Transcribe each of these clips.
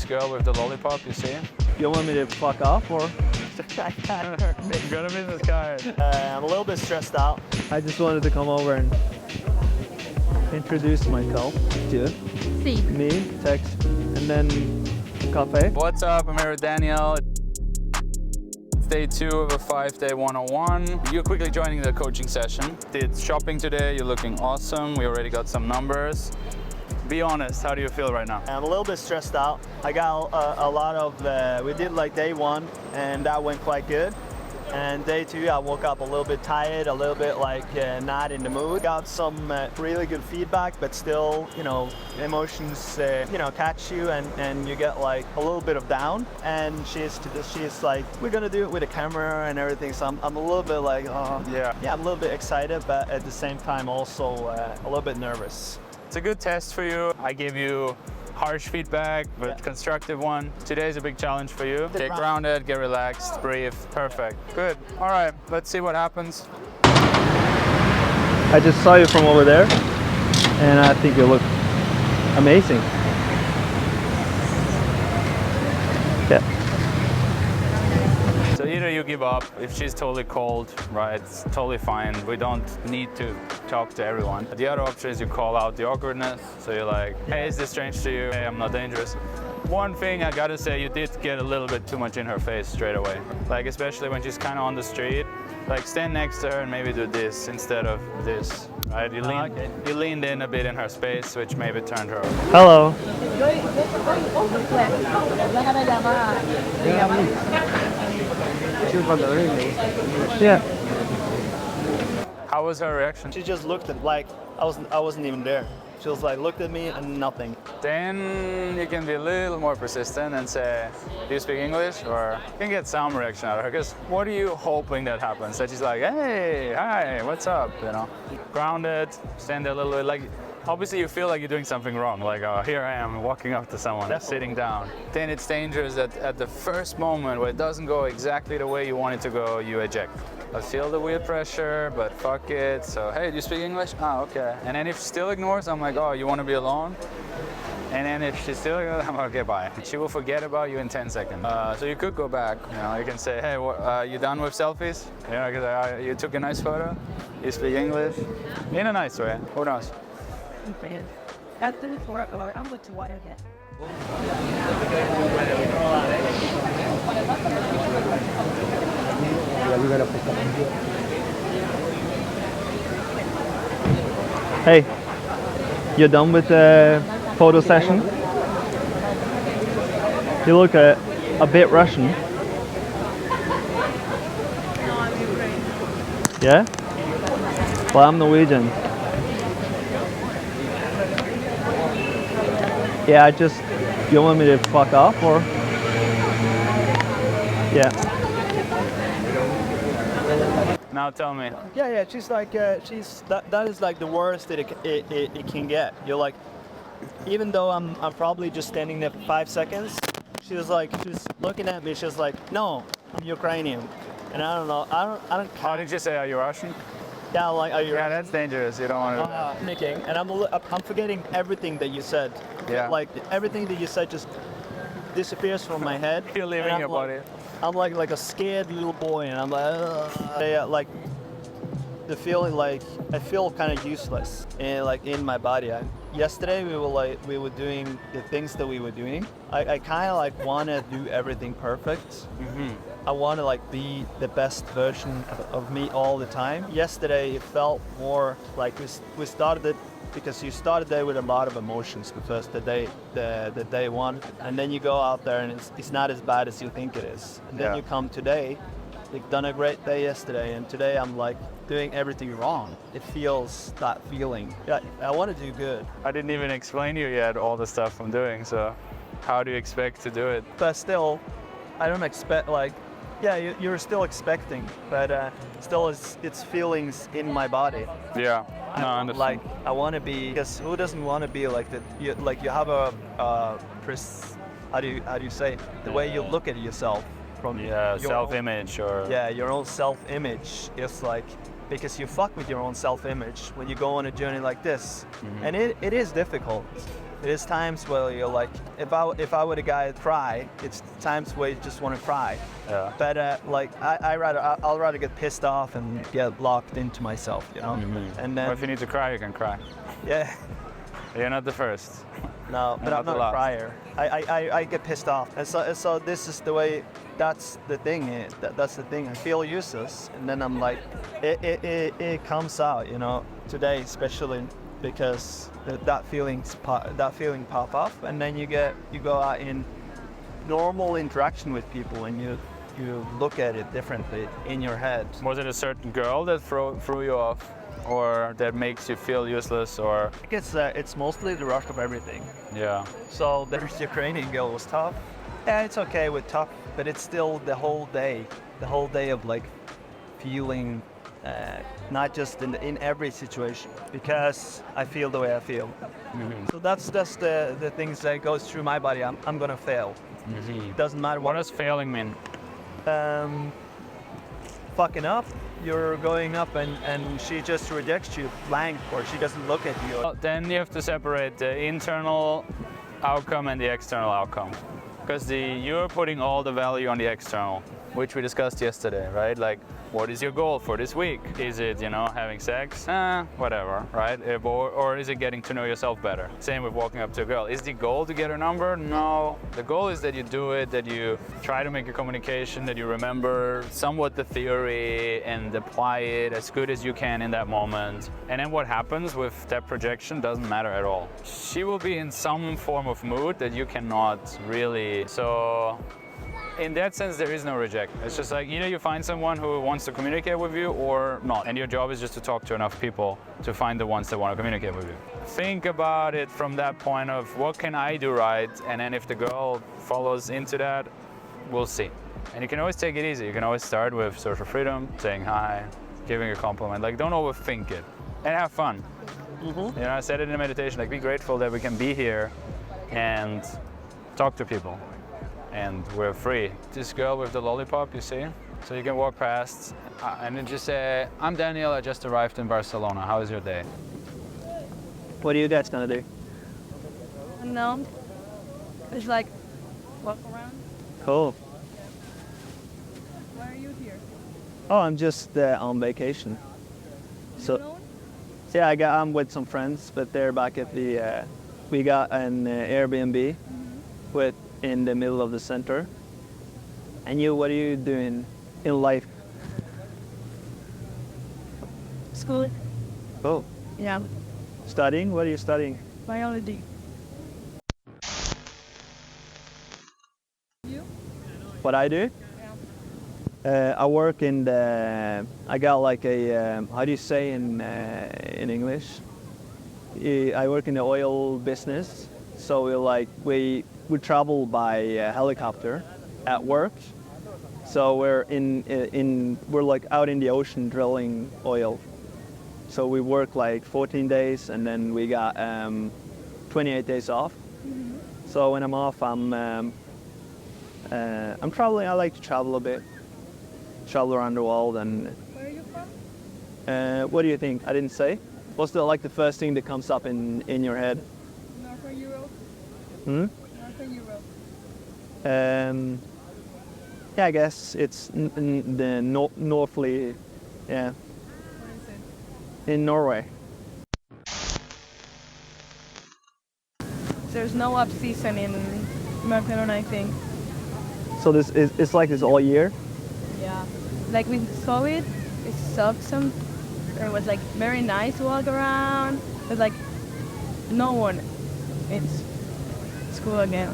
girl with the lollipop, you see? You want me to fuck off or? Got a business card. I'm a little bit stressed out. I just wanted to come over and introduce myself to Sí. me, text, and then cafe. What's up? I'm here with Daniel. It's day 2 of a 5-day 101. You're quickly joining the coaching session. Did shopping today, you're looking awesome. We already got some numbers. Be honest, how do you feel right now? I'm a little bit stressed out. I got a lot of, we did like day 1 and that went quite good. And day 2, I woke up a little bit tired, a little bit like not in the mood. Got some really good feedback, but still, you know, emotions, you know, catch you and you get like a little bit of down. And she's like, we're gonna do it with a camera and everything. So I'm a little bit like, yeah, I'm a little bit excited, but at the same time also a little bit nervous. It's a good test for you. I gave you harsh feedback, but constructive one. Today's a big challenge for you. Get grounded, get relaxed, breathe. Perfect. Good. All right, let's see what happens. I just saw you from over there, and I think you look amazing. Yeah. So either you give up, if she's totally cold, right, it's totally fine. We don't need to talk to everyone. The other option is you call out the awkwardness. So you're like, hey, is this strange to you? Hey, I'm not dangerous. One thing I gotta say, you did get a little bit too much in her face straight away. Like, especially when she's kind of on the street. Like, stand next to her and maybe do this instead of this, right? You leaned in a bit in her space, which maybe turned her off. Hello. Yeah. How was her reaction? She just looked at like I wasn't even there. She was like looked at me and nothing. Then you can be a little more persistent and say, do you speak English? Or you can get some reaction out of her. Because what are you hoping that happens? That she's like, hey, hi, what's up? You know, grounded, stand there a little bit. Like, obviously you feel like you're doing something wrong. Like, oh, here I am walking up to someone, sitting down. Then it's dangerous that at the first moment where it doesn't go exactly the way you want it to go, you eject. I feel the weird pressure, but fuck it. So, hey, do you speak English? Ah, okay. And then if she still ignores, I'm like, oh, you want to be alone? And then if she still ignores, I'm like, okay, bye. She will forget about you in 10 seconds. So you could go back. You know, you can say, hey, you done with selfies? Yeah, because you took a nice photo. You speak English. In a nice way. Who knows? After the tour, I'm going to water again. Hey, you're done with the photo session? You look a bit Russian. No, I'm Ukrainian. Yeah? Well, I'm Norwegian. Yeah, you want me to fuck off or? Yeah. Now tell me. Yeah, she's like, that is like the worst that it can get. You're like, even though I'm probably just standing there for 5 seconds, she was looking at me, she was like, no, I'm Ukrainian. And I don't know, I don't. How did you say, are you Russian? Yeah, like, are you? Yeah, that's dangerous. You don't want to. Panicking, and I'm forgetting everything that you said. Yeah. Like everything that you said just disappears from my head. You're leaving your body. I'm like a scared little boy, and I'm like, yeah, like the feeling like I feel kind of useless, and like in my body. Yesterday we were doing the things that we were doing. I kind of like want to do everything perfect. Mm-hmm. I want to like be the best version of me all the time. Yesterday it felt more like we started it because you started there with a lot of emotions the day 1, and then you go out there and it's not as bad as you think it is. And then you come today, you've done a great day yesterday, and today I'm like doing everything wrong. It feels that feeling. Yeah, I want to do good. I didn't even explain to you yet all the stuff I'm doing, so how do you expect to do it? But still, I don't expect like, yeah, you're still expecting, but still it's feelings in my body. Yeah, no, I understand. Like I want to be, because who doesn't want to be like that? You have a how do you say the way you look at yourself from your self-image or your own self-image is like, because you fuck with your own self-image when you go on a journey like this, and it is difficult. There's times where you're like, if I were the guy to cry, it's times where you just want to cry. Yeah. But like I'll rather get pissed off and get locked into myself, you know. And then Or if you need to cry, you can cry. yeah, You're not the first. no, but not I'm the not a last. crier. I get pissed off, and so this is the way. That's the thing. That's the thing. I feel useless, and then I'm like, it comes out, you know. Today especially because that feeling pop up, and then you go out in normal interaction with people, and you look at it differently in your head. Was it a certain girl that threw you off, or that makes you feel useless, or? I guess it's mostly the rush of everything. Yeah. So there's Ukrainian girl was tough. Yeah, it's okay with tough, but it's still the whole day of like feeling, not just in every situation, because I feel the way I feel. So that's the things that goes through my body. I'm gonna fail. It doesn't matter What what. does failing mean? Fucking up. You're going up and she just rejects you blank, or she doesn't look at you. Well, then you have to separate the internal outcome and the external outcome. Because you're putting all the value on the external, which we discussed yesterday, right? Like, what is your goal for this week? Is it, having sex? Whatever, right? Or is it getting to know yourself better? Same with walking up to a girl. Is the goal to get her number? No. The goal is that you do it, that you try to make a communication, that you remember somewhat the theory and apply it as good as you can in that moment. And then what happens with that projection doesn't matter at all. She will be in some form of mood that you cannot really. So in that sense, there is no rejection. It's just like either you find someone who wants to communicate with you or not. And your job is just to talk to enough people to find the ones that want to communicate with you. Think about it from that point of what can I do right? And then if the girl follows into that, we'll see. And you can always take it easy. You can always start with social freedom, saying hi, giving a compliment. Like, don't overthink it and have fun. I said it in a meditation, like be grateful that we can be here and talk to people. And we're free. This girl with the lollipop, you see? So you can walk past and then just say, I'm Daniel, I just arrived in Barcelona. How is your day? What are you guys gonna do? Unknown. It's like walk around. Cool. Why are you here? Oh, I'm just on vacation. So Alone? yeah, I'm with some friends, but they're back at the. We got an Airbnb with in the middle of the center. And you, what are you doing in life? School. Oh, Yeah. studying? What are you studying? Biology. You? What I do? Yeah. I work in the. I got like a. How do you say in English? I work in the oil business. So we travel by helicopter at work. So we're we're like out in the ocean drilling oil. So we work like 14 days and then we got 28 days off. So when I'm off, I'm traveling. I like to travel a bit, travel around the world. And Where are you from? what do you think? I didn't say. What's the first thing that comes up in your head? Northern Europe. Northern Europe. Yeah, I guess it's the northly, yeah, Where is it? in Norway. There's no up season in Barcelona, I think. So it's like this all year. Yeah. Like we saw it sucked some. It was like very nice to walk around. But like no one. It's school again.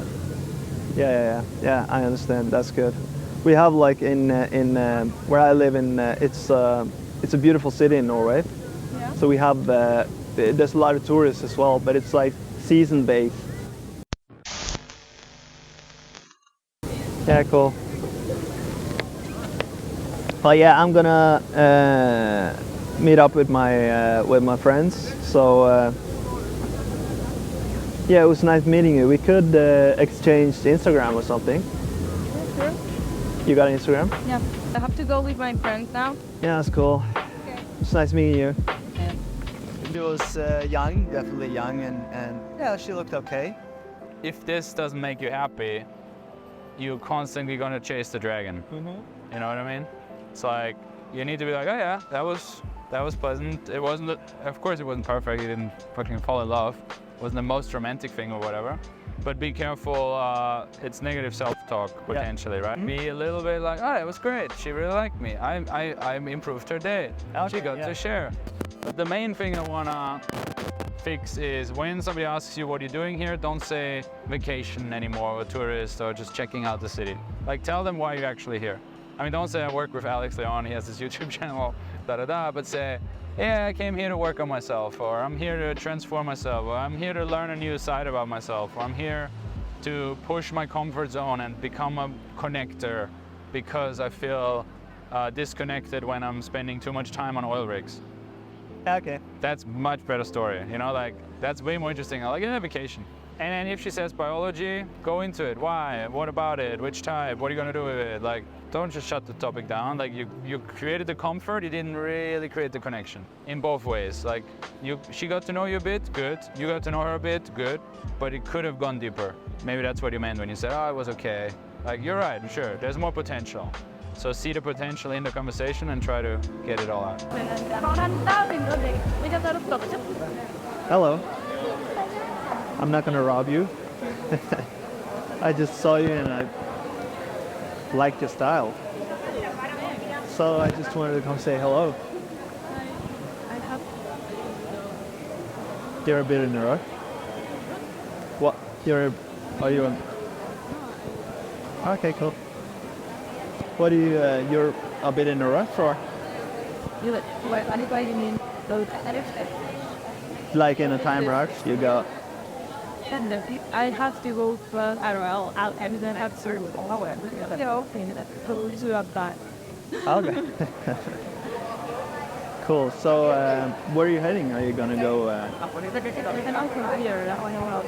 Yeah. I understand. That's good. We have like in where I live in. It's a beautiful city in Norway. Yeah. So we have there's a lot of tourists as well, but it's like season based. Yeah, cool. Well, yeah, I'm gonna meet up with my friends. So yeah, it was nice meeting you. We could exchange Instagram or something. Sure. You got Instagram? Yeah. I have to go with my friends now. Yeah, that's cool. Okay. It's nice meeting you. She was young, definitely young, and yeah, she looked okay. If this doesn't make you happy, you're constantly gonna chase the dragon. You know what I mean? It's like you need to be like, oh yeah, that was pleasant. It wasn't, of course, it wasn't perfect. You didn't fucking fall in love. It wasn't the most romantic thing or whatever. But be careful. It's negative self-talk potentially, right? Be a little bit like, oh, it was great. She really liked me. I improved her day. She got to share. But the main thing I wanna fix is when somebody asks you what you're doing here, don't say vacation anymore or tourist or just checking out the city. Like tell them why you're actually here. I mean, don't say I work with Alex Leon, he has this YouTube channel, but say, yeah, I came here to work on myself, or I'm here to transform myself, or I'm here to learn a new side about myself, or I'm here to push my comfort zone and become a connector because I feel disconnected when I'm spending too much time on oil rigs. Okay. That's much better story, you know, like that's way more interesting. I like a vacation. And then if she says biology, go into it. Why? What about it? Which type? What are you gonna do with it? Like, don't just shut the topic down. Like you created the comfort, you didn't really create the connection. In both ways. Like she got to know you a bit, good. You got to know her a bit, good. But it could have gone deeper. Maybe that's what you meant when you said, oh, it was okay. Like, you're right, sure, there's more potential. So see the potential in the conversation and try to get it all out. Hello. I'm not gonna rob you. I just saw you and I liked your style. So I just wanted to come say hello. I have. You're a bit in a rush. What? Are you on? Okay, cool. What do you're a bit in a rush for? What do you mean? Like in a time rush, you go. I have to go first. I don't know. And then have to that. Okay. Cool. So where are you heading? Are you gonna go? And I'm from here. That's why I know.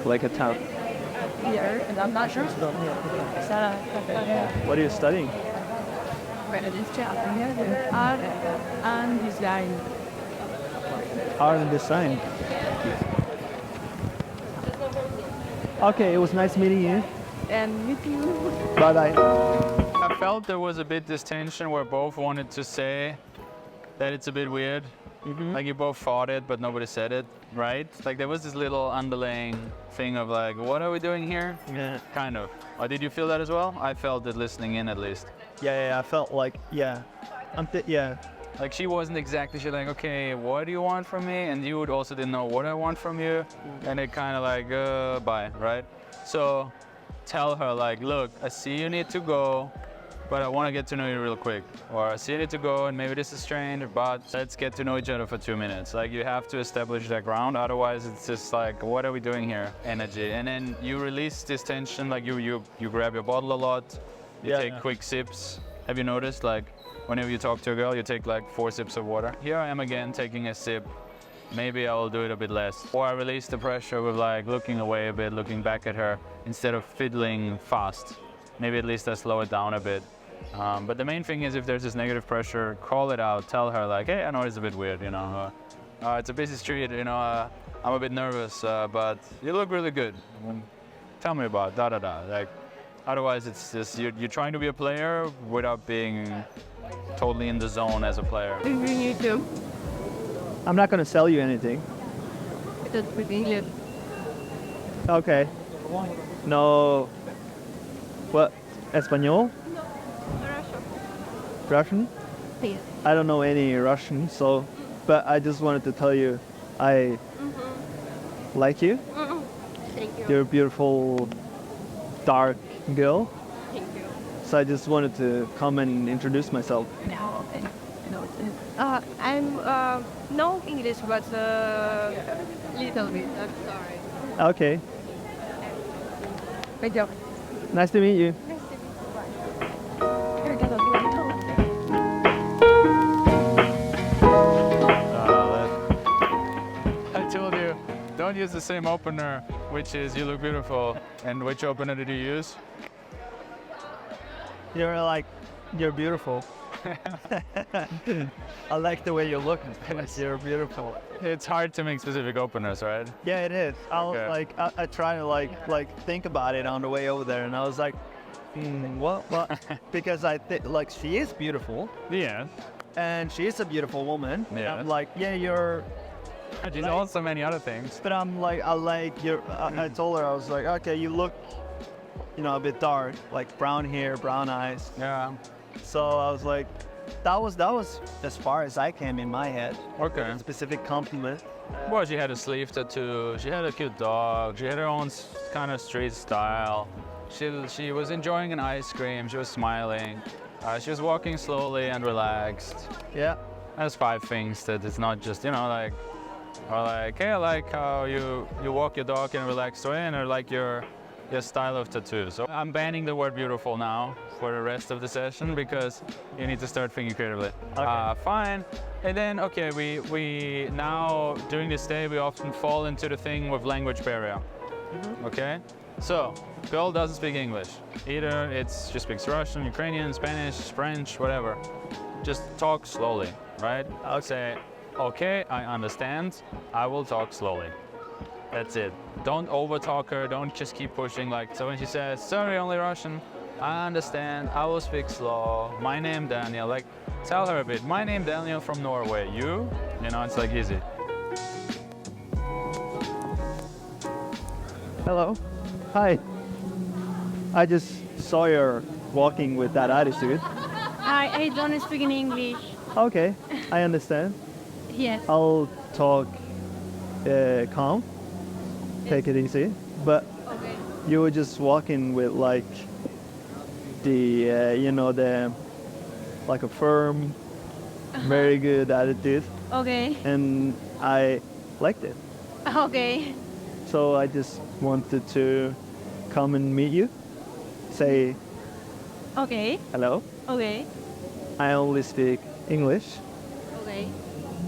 Like a town. Here, and I'm not sure. What are you studying? Art and design. Art and design. Okay, it was nice meeting you. And meet you. Bye bye. I felt there was a bit this tension where both wanted to say that it's a bit weird. Like you both thought it, but nobody said it, right? Like there was this little underlying thing of like, what are we doing here? Yeah. Kind of. Or did you feel that as well? I felt it listening in at least. Yeah, I felt like, yeah. Like she wasn't exactly, she's like, okay, what do you want from me? And you also didn't know what I want from you. And it kind of like, bye, right? So tell her like, look, I see you need to go, but I want to get to know you real quick. Or I see you need to go and maybe this is strange, but let's get to know each other for 2 minutes. Like you have to establish that ground, otherwise it's just like, what are we doing here? Energy. And then you release this tension, like you grab your bottle a lot, you take quick sips. Have you noticed like, whenever you talk to a girl, you take like 4 sips of water. Here I am again taking a sip. Maybe I will do it a bit less. Or I release the pressure with like looking away a bit, looking back at her instead of fiddling fast. Maybe at least I slow it down a bit. But the main thing is if there's this negative pressure, call it out. Tell her like, hey, I know it's a bit weird, you know. It's a busy street, you know. I'm a bit nervous, but you look really good. Tell me about da-da-da. Like, otherwise it's just, you're trying to be a player without being totally in the zone as a player. You too. I'm not gonna sell you anything. Just with English. Okay. No. What? Español? Russian? Yes. I don't know any Russian, so. But I just wanted to tell you, I like you. Thank you. You're a beautiful, dark girl. Thank you. So I just wanted to come and introduce myself. No, I'm no English, but little bit. I'm sorry. Okay. Good job. Nice to meet you. I told you, don't use the same opener, which is you look beautiful. And which opener did you use? You're beautiful. I like the way you look. You're beautiful. It's hard to make specific openers, right? Yeah, it is. I was Okay. like, I try to like think about it on the way over there, and I was like, what? Because I think like she is beautiful, Yeah. and she is a beautiful woman. And Yeah. I'm like, yeah, you're. She's also many other things. But I'm like, I like your. I told her I was like, okay, you look, a bit dark, like brown hair, brown eyes. Yeah. So I was like, that was as far as I came in my head. Okay. Specific compliment. Well, she had a sleeve tattoo. She had a cute dog. She had her own kind of street style. She was enjoying an ice cream. She was smiling. She was walking slowly and relaxed. Yeah. There's 5 things that it's not just, like, or like, hey, I like how you walk your dog in a relaxed way, and I like your style of tattoo. So I'm banning the word beautiful now for the rest of the session because you need to start thinking creatively. Okay. Fine. And then, okay, we now, during this day, we often fall into the thing with language barrier. Okay? So, girl doesn't speak English. Either she speaks Russian, Ukrainian, Spanish, French, whatever. Just talk slowly, right? I'll say, okay, I understand. I will talk slowly. That's it. Don't over-talk her. Don't just keep pushing. Like, so when she says, sorry, only Russian, I understand. I will speak slow. My name Daniel. Like, tell her a bit. My name Daniel from Norway. You? It's like easy. Hello. Hi. I just saw you walking with that attitude. I don't speak in English. Okay, I understand. Yes. I'll talk calm. Take it easy. But Okay. you were just walking with like the like a firm, very good attitude, Okay. and I liked it. Okay. So I just wanted to come and meet you. Say Okay. hello. Okay. I only speak English. Okay.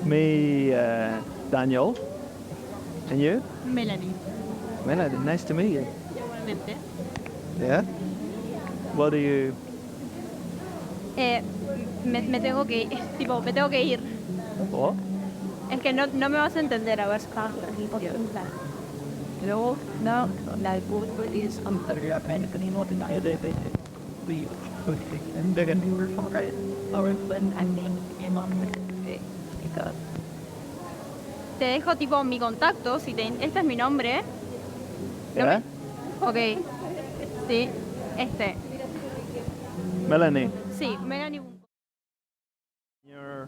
Me, Daniel. And you? Melanie. Melody, nice to meet you. Igualmente. Yeah? What do you... Me tengo que ir. Tipo, me tengo que ir. What? Es que no me vas a entender. A ver. No, la good is under apparently not in the we and they're gonna be right or when I name him on because Te dejo tipo mi contacto. Este es mi nombre. Yeah? Ok. Sí. Melanie. Sí, Melanie. You're...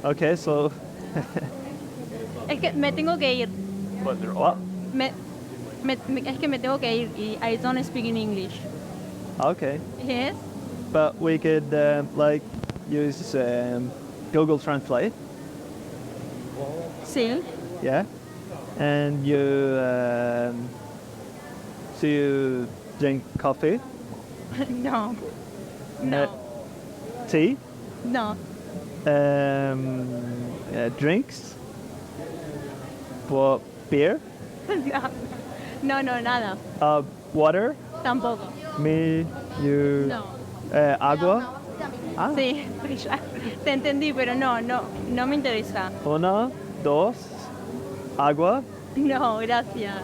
Okay, so... Es que me tengo que ir. What? Es que me tengo que ir y I don't speak in English. Okay. Yes. But we could like use Google Translate. Sí. Yeah? And you... so you drink coffee? No. No. Tea? No. Drinks? What, beer? No, nada. Water? Tampoco. Me, you, No. agua? Ah, Sí, ya. Te entendí, pero no me interesa. una, dos, agua, No, gracias.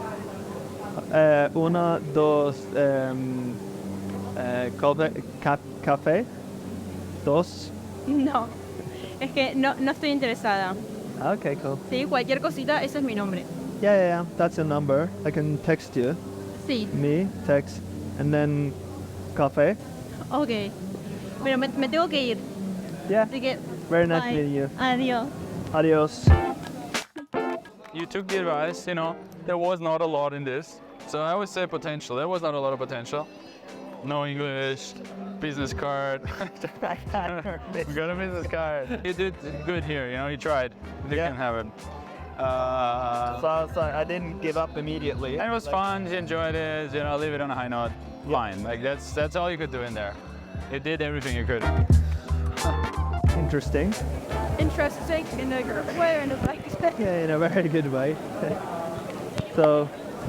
una, dos, café, dos. No. Es que no estoy interesada. Okay, cool. Sí, cualquier cosita, ese es mi nombre. Yeah, that's a number. I can text you. Sí. Me, text, and then café. Ok. Pero me tengo que ir. Yeah, Así que. very nice bye. meeting you. Adiós. Adios. You took the advice, there was not a lot in this. So I would say potential. There was not a lot of potential. No English, business card. We got a business card. You did good here, you tried. You Yeah. can have it. So I didn't give up immediately. And it was fun, you enjoyed it, leave it on a high note. Fine, like that's all you could do in there. You did everything you could. Interesting. Interesting in a good way, in a like. Yeah, in a very good way. So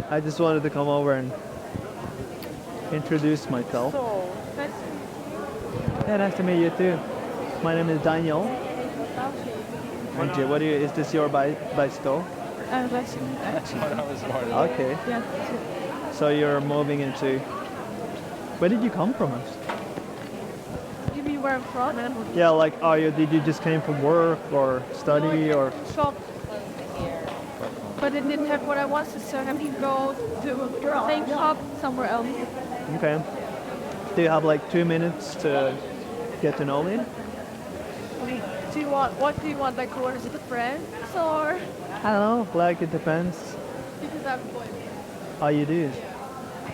I just wanted to come over and introduce myself. So, Yeah, nice to meet you too. My name is Daniel. And what do you? Is this your bicycle? Okay. Yeah. So you're moving into. Where did you come from? You mean where I'm from? Yeah, like did you just came from work or study or? Shop. But it didn't have what I wanted, so I have to go to the same shop somewhere else. Okay. Do you have like 2 minutes to get to know me? What do you want? Like, what is it, friends or? I don't know. Like it depends. Because I'm boy. How you do?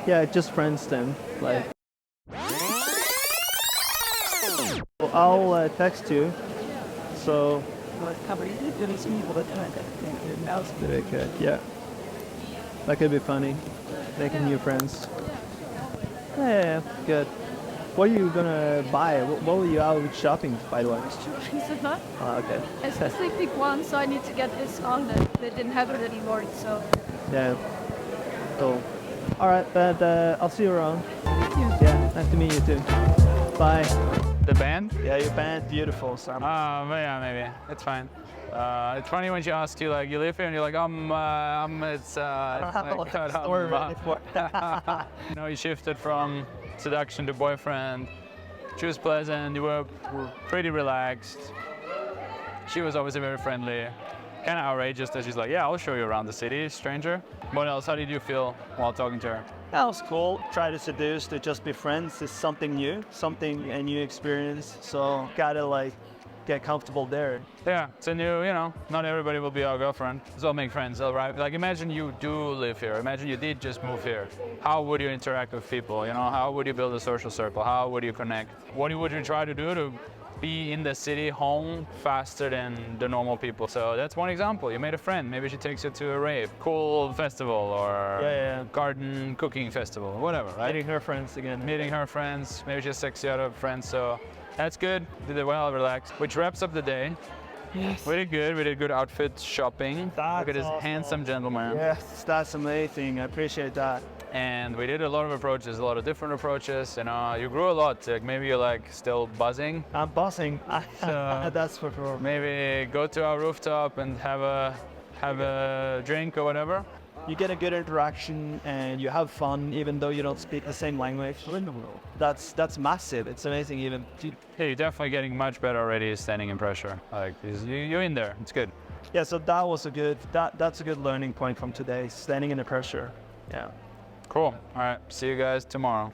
Yeah, just friends then. Like. Well, I'll text you. So. Very good. Yeah. That could be funny. Making new friends. Yeah, good. What are you gonna buy? What were you out shopping, by the way? Oh, okay. I specifically picked one, so I need to get this on that they didn't have it anymore. So. Yeah. Cool. All right, but I'll see you around. Thank you. Yeah, nice to meet you too. Bye. The band? Yeah, your band, beautiful, Sam. But yeah, maybe. It's fine. It's funny when she asks you, like, you live here, and you're like, it's, I don't have like, a story ready for you know, you shifted from seduction to boyfriend. She was pleasant, you were pretty relaxed. She was obviously very friendly. Kind of outrageous that she's like, yeah, I'll show you around the city, stranger. What else? How did you feel while talking to her? That was cool. Try to seduce, to just be friends is something new, a new experience. So gotta like get comfortable there. Yeah, it's a new, not everybody will be our girlfriend. So make friends, all right? Like, imagine you do live here. Imagine you did just move here. How would you interact with people? How would you build a social circle? How would you connect? What would you try to do to be in the city home faster than the normal people? So that's one example. You made a friend. Maybe she takes you to a rave, cool festival, or garden cooking festival, whatever, right? Meeting her friends again. Meeting her friends. Maybe just sex you out of friends. So that's good. Did it well, relaxed. Which wraps up the day. Yes. We did good. We did good outfit shopping. That's Look at this awesome. handsome gentleman. Yes, that's amazing. I appreciate that. And we did a lot of approaches, a lot of different approaches. You grew a lot. Like, maybe you're like still buzzing. I'm buzzing. So That's for sure. maybe go to our rooftop and have a drink or whatever. You get a good interaction and you have fun, even though you don't speak the same language. That's massive. It's amazing, even. Hey, you're definitely getting much better already standing in pressure. Like, you're in there. It's good. Yeah. So that was that's a good learning point from today. Standing in the pressure. Yeah. Cool. All right. See you guys tomorrow.